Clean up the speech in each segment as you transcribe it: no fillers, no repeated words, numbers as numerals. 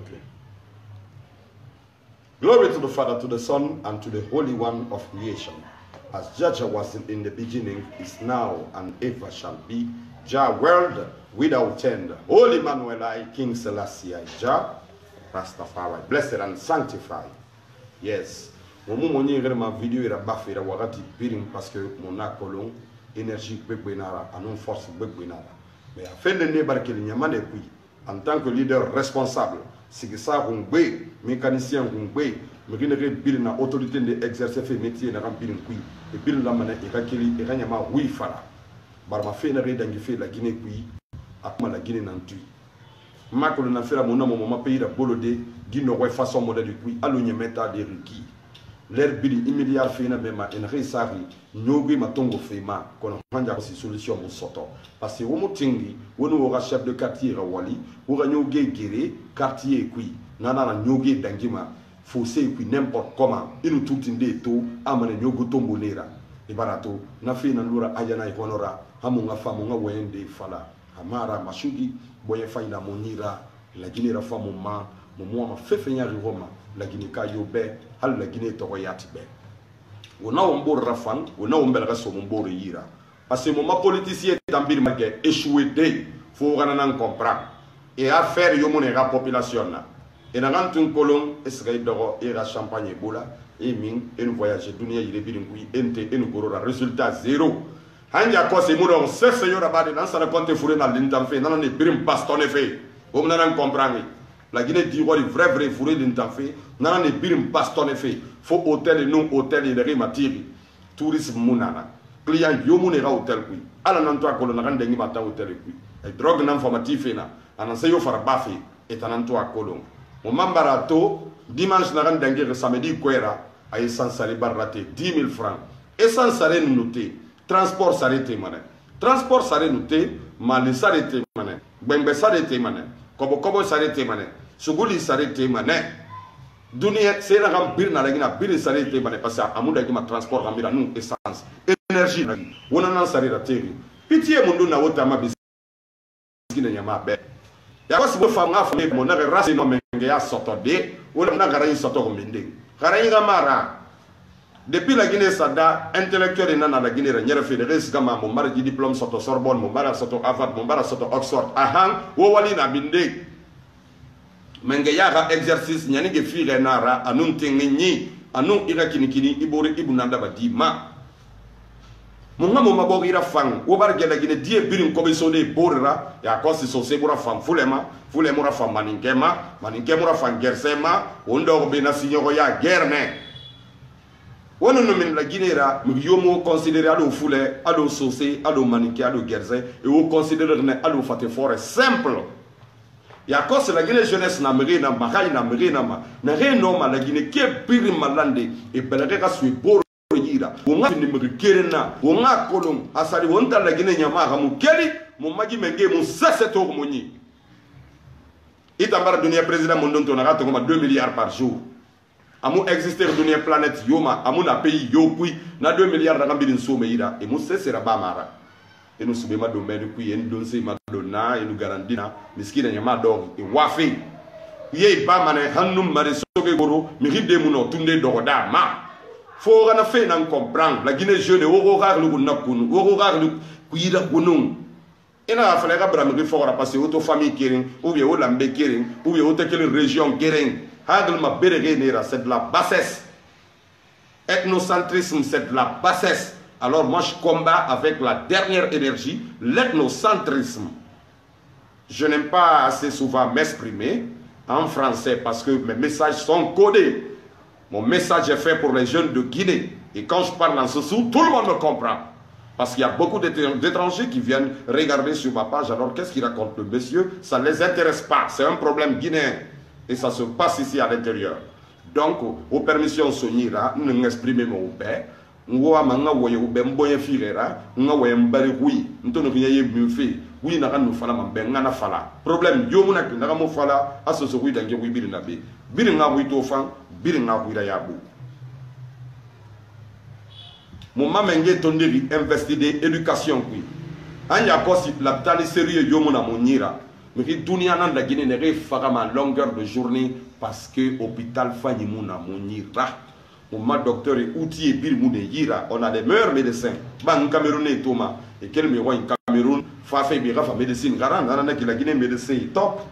clear. Glory to the Father, to the Son, and to the Holy One of creation. As Jah was in the beginning, is now, and ever shall be. Jah, world without end. Holy Emmanuel, I, King Selassie, I, Jah, Rastafari, blessed and sanctified. Yes. Mon ma vidéo est bafé la warati piring parce que mon akolon énergie bebinara anon force bebinara. Mais à fin de ne barke le nyama de puis en tant que leader responsable, c'est que ça ngwe mécanicien ngwe me gine bil na autorité de exercer fait métier na remplir puis et bil la mané et kakili et nyama oui fala. Bar ma fait na re dangi fait la Guinée puis akma la Guinée nantu. Makolo na fait la mon moment pays la bolodé Guinée ouais façon modèle puis allo nyemeta de riki. L'air bili immédiat fait na bema en resari nyogi matongo fema kono hanja ko solution mo soto parce que womo tingi wono ora chef de quartier rawali ora nyogi géré quartier kui nana na nyogi dangima fossé kui n'importe comment inu tutinde to amane nyogo tombonera ibarato na fe na lura ayana ikonora hamunga famunga wende fala amara mashugi boye faina monira la ginera famuma mo fefenya rivoma la Guinée kayobe hal la Guinée toyatbe wona wombor rafan wona wombel raso wombor yira parce que mon politicien tambir magé échoué dé faut gana comprendre et affaire yo monera population na et na gantun kolon esray dogo et la champagne bola et min et nous voyager dunia yire birin kui ente et nous gorora résultat zéro hanja ko se mudon se señora bade nan sa compte fouré na lintam fe nan ne birim bastonné fe o mona comprendre. La Guinée dit vrai fourré d'intant fait, n'a ne birim bastonné fait, faut hôtel et non hôtel et les matiri, tourisme mounana, client yomunera hôtel qui, à la nantoa colon a rendu matin hôtel qui, et drogue informatif et na, en enseignement farbafi, et en antoa colon. Mon mambarato, dimanche n'a rendu samedi quera, à essence salé barraté, 10 000 francs, essence salé noté, transport s'arrêté mané, transport s'arrêté noté, mal s'arrêté mané, bembe s'arrêté mané. Kobo s'arrêter mané suguli s'arrêter mané dunia c'est la gambir na lagina bir s'arrêter mané parce que amuda qui ma transport gambira nous essence énergie wona nan s'arrêter teri pitié mundu na wota ma biskina nyama be ya wasi bo fanga fa mo na rase no menge ya soto de wala na garay soto ko minde garay gamara depuis la Guinée sada intellectuel na la Guinée nyere fédérés kama mo mara di diplôme soto Sorbonne mo mara soto Harvard mo mara soto Oxford ahang wo wali na binde menge ya ga exercice nyani ge fire nara anun tingi anun ira kinikini ibori ibunanda badima mo ngamo mabogira fang wo bar gela Guinée die birim ko be sonde borra ya ko si so sebura fam fulema ra fam maninkema ra fam gersema ondo be na sinyo ya guerre on ne mène la Guinée là, mais yomo considéré à l'eau foulée, à l'eau saucée, à l'eau maniquée, à l'eau guerzée, et on considère à l'eau faté fort simple. Et à cause de la Guinée jeunesse n'a rien à marais n'a rien à la Guinée qui est pire malande et belge à suivre pour yira. On a une numéro kerena, on a colon, à sali on t'a la Guinée nyama ramu keli, mon magi menge mon 7 euros moni. Et t'as donné président mon don ton arrête comme 2 milliards par jour. Amu exister dans une planète yoma, amu na pays yokui, na 2 milliards de rambines soumeira, et mou c'est bamara. Et nous sommes ma domaine qui est une madonna, et nous garandina, miskina yama dog, et wafi. Ye bamane, hanum mare soge goro, miride muno, tunde doroda, ma. Faut qu'on a fait n'en comprendre, la Guinée jeune, orogar le gunakun, orogar le kuira gunung. Et là, il fallait que je fasse passer auto famille kering, ou bien au lambe kering, ou bien autre région kering. C'est de la bassesse. Ethnocentrisme, c'est de la bassesse. Alors moi, je combats avec la dernière énergie l'ethnocentrisme. Je n'aime pas assez souvent m'exprimer en français parce que mes messages sont codés. Mon message est fait pour les jeunes de Guinée. Et quand je parle en ce sous, tout le monde me comprend. Parce qu'il y a beaucoup d'étrangers qui viennent regarder sur ma page. Alors qu'est-ce qu'il raconte le monsieur? Ça ne les intéresse pas. C'est un problème guinéen. Et ça se passe ici à l'intérieur. Donc, aux permissions sonira, nous exprimons mon père. Nous avons voyé au bemboye firera, nous avons mbari oui, nous avons rien mieux fait. Oui, nous avons fait un fala. Problème, yo mona nous avons fait à ce oui dans oui birinabe. Birina oui tofan, birina oui yabu. Mon maman est tombé investir d'éducation oui. Anya kosi la tali sérieux yo mona monira. mais qui dunia nan la Guinée ne fagama longueur de journée parce que hôpital fanyi muna monira. Mon docteur et outil et bir mune yira, on a des meilleurs médecins. Ban Camerounais Thomas et quel me en Cameroun fa fait bira fa médecine garant nana qui la Guinée médecin top.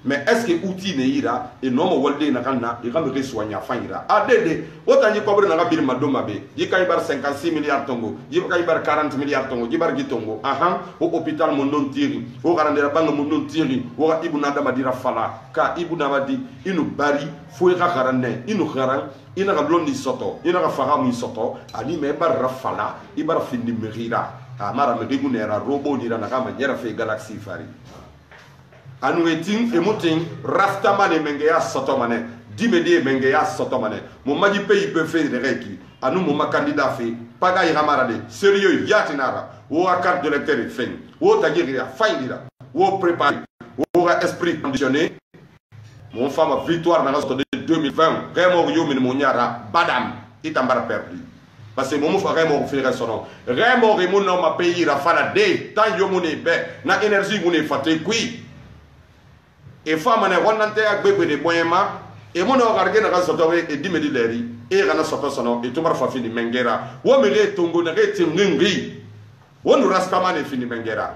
Mais est-ce que outil ne ira et non walde na kana il va me soigner fa ira. Adede autant ni cobre na bir madoma be. Di kay bar 56 milliards tongo, di kay bar 40 milliards tongo, di bar gitongo. Aha au hôpital mon non tiri, au garandera banga mon non tiri, au ibuna dama dira fala. Ka ibuna madi inu bari fo ira garane, inu garan ina ka blondi soto, ina ka fagamu soto, ani me bar rafala, ibar findi merira. Amara me digunera robo dira na kama nyera fe galaxy fari. Anu eting emuting rastamane mengeya sotomane dimedi mengeya sotomane mo maji pays peut faire reki anu mo candidat fait paga iramara de sérieux yatinara o carte de lecteur fin o tagiria faindira o préparé o esprit conditionné mon femme victoire dans la 2020 Raymond Yomin Moniara badam itambara perdu parce que mon frère Raymond fait son nom Raymond mon nom ma pays rafala de tant yomone be na énergie ngune faté kui et femme ne wonante ak bebe de boyema et mon organe na soto et dimedi leri et rana soto sono et tout marfa fini mengera wo mere tongo na reti ngingri won raskama ne fini mengera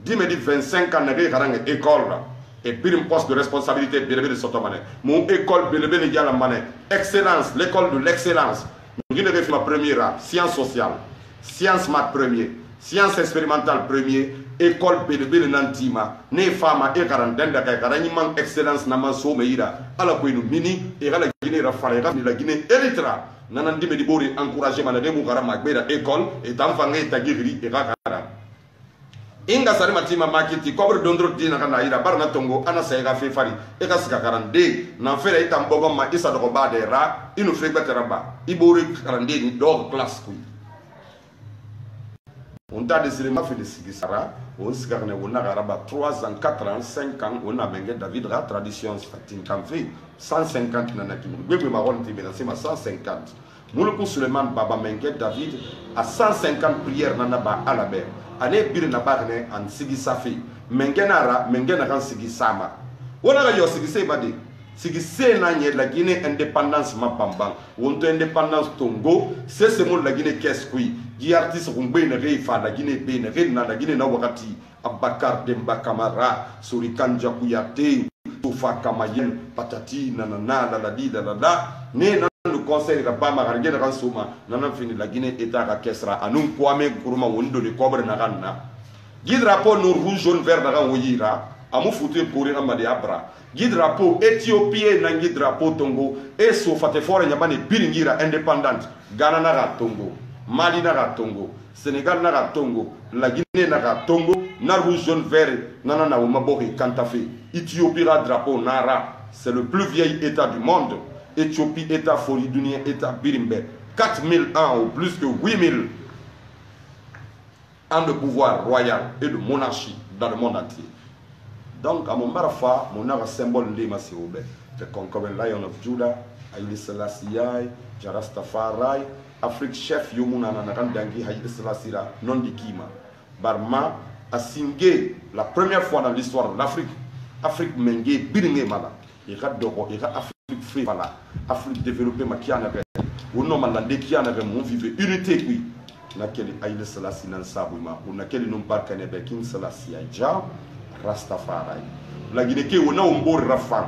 dimedi 25 ans na garanga école et puis un poste de responsabilité belebe de soto mané mon école belebe de yala mané excellence l'école de l'excellence nous ne ma première sciences sociales sciences maths premier sciences expérimentales premier école belebe nantima ne fama e garandenda kay garani man excellence na man so meira ala ko inu mini e gala Guinée ra fala ga ni la Guinée Erythra nanan dime di bori encourager man de mu garama gbeda école et tam fangé tagiri e ga gara inga sare matima makiti kobre dondro dina kana ira barna tongo ana sa ga fe fari e ga sika garande na fere itam bogo ma isa do ba de ra inu fe betera ba ibori garande ni do classe ku on t'a décidé de faire des sigisara, on s'est gagné, on a rabat 3 ans, 4 ans, 5 ans, on a bengué David la tradition, c'est un fait 150 nanaki, bébé marron, c'est 150. Moulou Suleiman Baba Mengue David à 150 prières nanaba à la mer. Allez, bir nabarne en sigisafi, mengenara, mengenara sigisama. On a yo sigise badi. Sigise nanye la Guinée indépendance mapambang, on indépendance Tongo, c'est ce mot la Guinée qu'est-ce qui Guy artiste rumbe ne reifa la Guinée be ne reina la Guinée na wakati Abakar Demba Kamara Surikan Jakuyate Toufa Kamayen patati nanana la di la ne nan le conseil rabama gargene ransuma nan fini la Guinée état ka kesra anum kwame kuruma wondo de cobre na ganna Guy drapeau no rouge jaune vert na woyira amu futu pour amade abra Guy drapeau Éthiopie na Guy drapeau Tongo et so fate fore nyabane biringira indépendante Ghana na Tongo Mali na Tongo, Sénégal na Tongo, la Guinée na Tongo, na rouge jaune vert, nana na Mabori Kantafe, Éthiopie la drapeau nara, c'est le plus vieil état du monde. Éthiopie état Foridunien état Birimbe, 4000 ans ou plus que 8000 ans de pouvoir royal et de monarchie dans le monde entier. Donc à mon marafa, mon ara symbole de Masioube, the conquering lion of Judah, Haile Selassie, Jarastafari, Afrique chef Yomuna Nanakandangi Haït Selasira non de Kima. Barma a signé la première fois dans l'histoire de l'Afrique. Afrique Mengue, Biringe Mala. Il y a Afrique free Mala. Afrique développée Makianave. Au nom de Kianave, on vivait unité qui. Nakeli Haït Selassie Nansabuma. Ou Nakeli Numbar Kanebe King Selassie Aïdja Rastafari. La Guinée qui on a un beau rafan.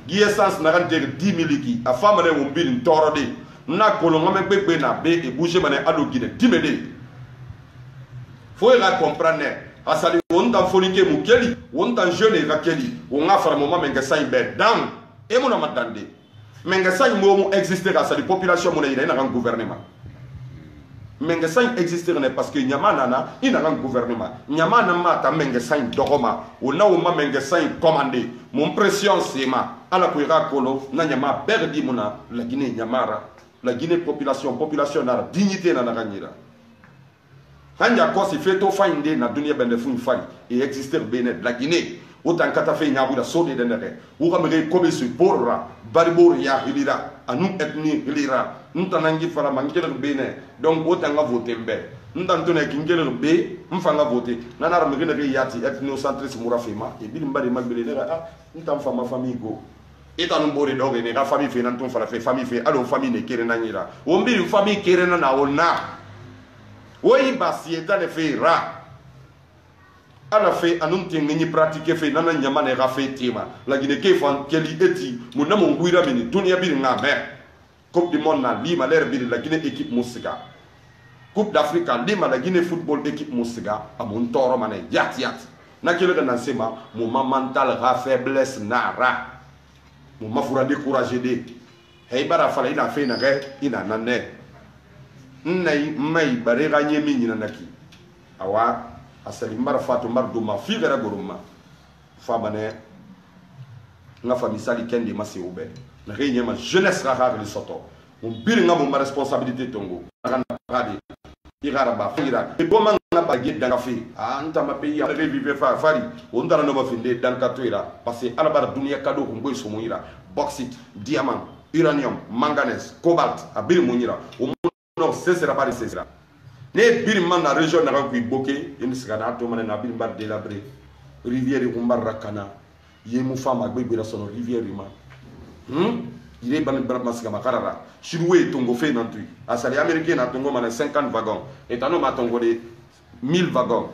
Guy essence n'a rendu 10 miliki. A femme n'a un bin torodi. Na kolonga me bebe na be e bouger mané alo Guinée dimede faut la comprendre asali on tan folike mu keli on tan jeune ga keli on a fara moment menga say be dam e mo na matande menga say mo mu exister asali population mo na ina na gouvernement menga say exister ne parce que nyamana na ina na gouvernement nyamana mata menga say dogoma o na o ma menga say commander mon pression sema ala ko ira kolo na nyama berdi mona la Guinée nyamara. La Guinée population n'a dignité na gagner. Hanya kosi feto fainde na dunia bende fun fali et exister bene la Guinée autant kata fe nyabu da sodi denere ou ramere kobe su porra baribor ya hilira anu ethnie hilira ntanangi fala mangere bene donc autant nga voter mbe ndantone kingele no be mfanga voter nanara migene ke yati ethnocentrisme murafema e bili mbari magbele ne ntam fama famille go eta no bore doge ne la famille fe nan ton fala fe famille fe alo famille ne kere na nyira o mbi famille kere na ona woyi basi eta le fe ra ala fe anum tingi ni pratique fe nana nyama ne rafe tema la gine ke fan keli eti munna mo nguira mini dunia bi nga me coupe du monde na lima l'air bi la Guinée équipe musica coupe d'Afrique lima la Guinée football équipe musica amon toro mané yat na kele kana sema mo mental ra faiblesse na ra mo mafura décourager de hey bara fala ina fe na re ina nané nay may bare ganye mi na naki awa asali mbara fatu mbar duma figara goruma famane nga famisali kendi masi ube na renye ma jeunesse rara le soto mon bir nga mo responsabilité tongo kana radi igara ba fira e boma nga ba ged danga fi anta ma pays ya revive fa fari on dara no ba finde dan katoira parce que ala bar dunia kado ko ngoy so moira bauxite diamant uranium manganèse cobalt a bir moira o no cessera pas de cessera ne bir man na région na ko boké en sigana to man na bir mbar délabré rivière ko mbar rakana yemu fama gbebira sono rivière ma il est ban masika makarara chiroué tongo fait nantu asali américain na tongo man 50 wagons et tano ma tongo de 1000 wagons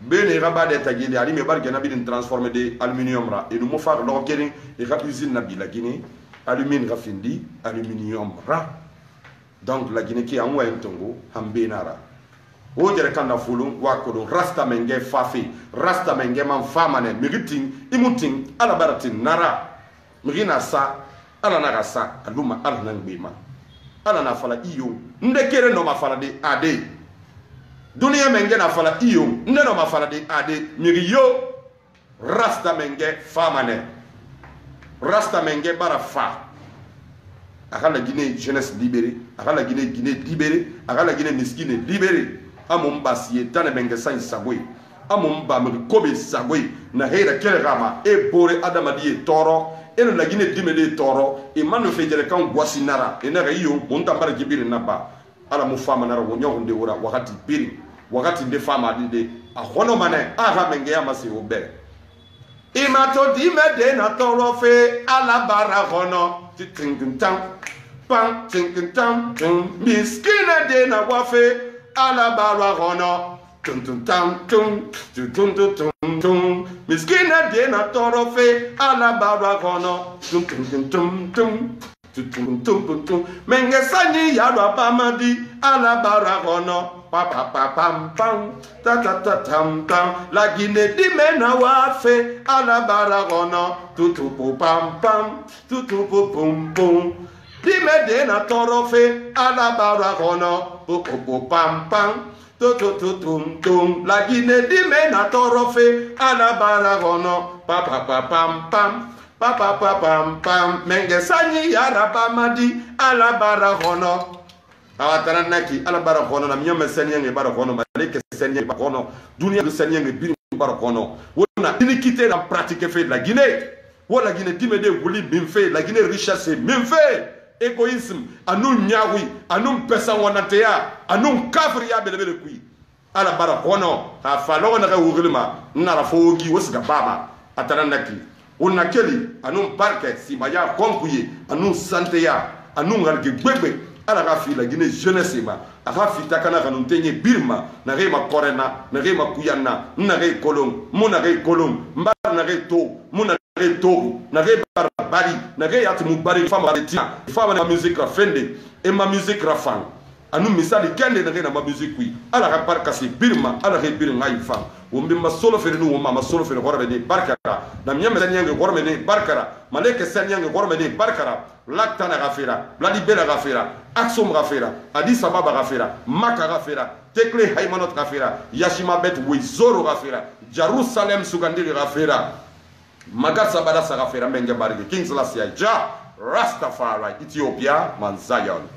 bene raba de tagili ali me barke na bin transformer de aluminium ra et nous faire lo kering et rap usine na bi la Guinée aluminium rafindi aluminium ra donc la Guinée qui a un tongo hambenara o jere kanda fulun wa ko rasta menge fafi rasta menge man famane miriting imuting ala baratin nara mirina sa ala naga sa aluma ala nangbema ala na fala iyo ndekere no ma fala de ade dunia menge na fala iyo nde no ma fala de ade miriyo rasta menge famane rasta menge bara fa akala Guinée jeunesse libérée akala Guinée libérée akala Guinée miskine libérée amon basiye tane benge san sagwe amon ba me kobe sagwe na hera kele rama e bore adamadi toro e la Guinée dimele toro e manu fejere kan gwasinara e na yo monta bar jibiri naba ala mu fama nara wonyo hunde wora wakati biri wakati de fama de a hono mane aha menge ya masi obe imato dimede na toro fe ala bara hono tintintam pam tintintam miskine de na wafe ala bara hono tum tum tam tum tum tum tum tum miskina de na toro fe ala bara hono tum tum tum tum tum tum tum tum menge sani ya ro pamadi ala bara hono pa pa pa pam pam ta ta ta tam tam la Guinée di mena wa fe ala bara hono tu tu pam pam tu tu pum pum dime de na toro fe ala bara hono po pam pam to to to tum tum la Guinée dime na toro fe ala bara hono pa pa pa pam pam pa pa pa pam pam menge sani yara pamadi ala bara hono awatana naki ala bara hono na myame sani nge bara hono maleke sani bara hono dunia sani nge biri bara hono wona iniquité na pratique fait de la Guinée wala Guinée dime de wuli bin fait la Guinée richesse min fait égoïsme anu nyawi anu pesa wanatea anu kafri ya belebele kui ala bara hono ha falo na ka wugilma nara fogi wosga baba atanandaki onakeli anu parke si maya konkuye anu sante ya anu ngalge gbegbe ala ka fi la Guinée jeunesse ma aka fita kana kanu tenye birma na rema korena na rema kuyana na re kolom mona re kolom mbar na re to mona re to na re bari na re yat mu bari fama tia fama na musique ra fende e ma musique ra fan anu misali kende na re na ma musique wi ala ka parka si birma ala re birma ifam wombe ma solo fere no ma solo fere horbe de barkara na myame tanyange horbe de barkara maleke sanyange horbe de barkara laktana gafira bladi bela gafira aksum gafira Addis Ababa gafira Maka gafira tekle haymanot gafira yashima bet wizoro gafira Jerusalem sugandiri gafira magasa badasa gafira menge barige Kings Lassia ja Rastafari Ethiopia man Zion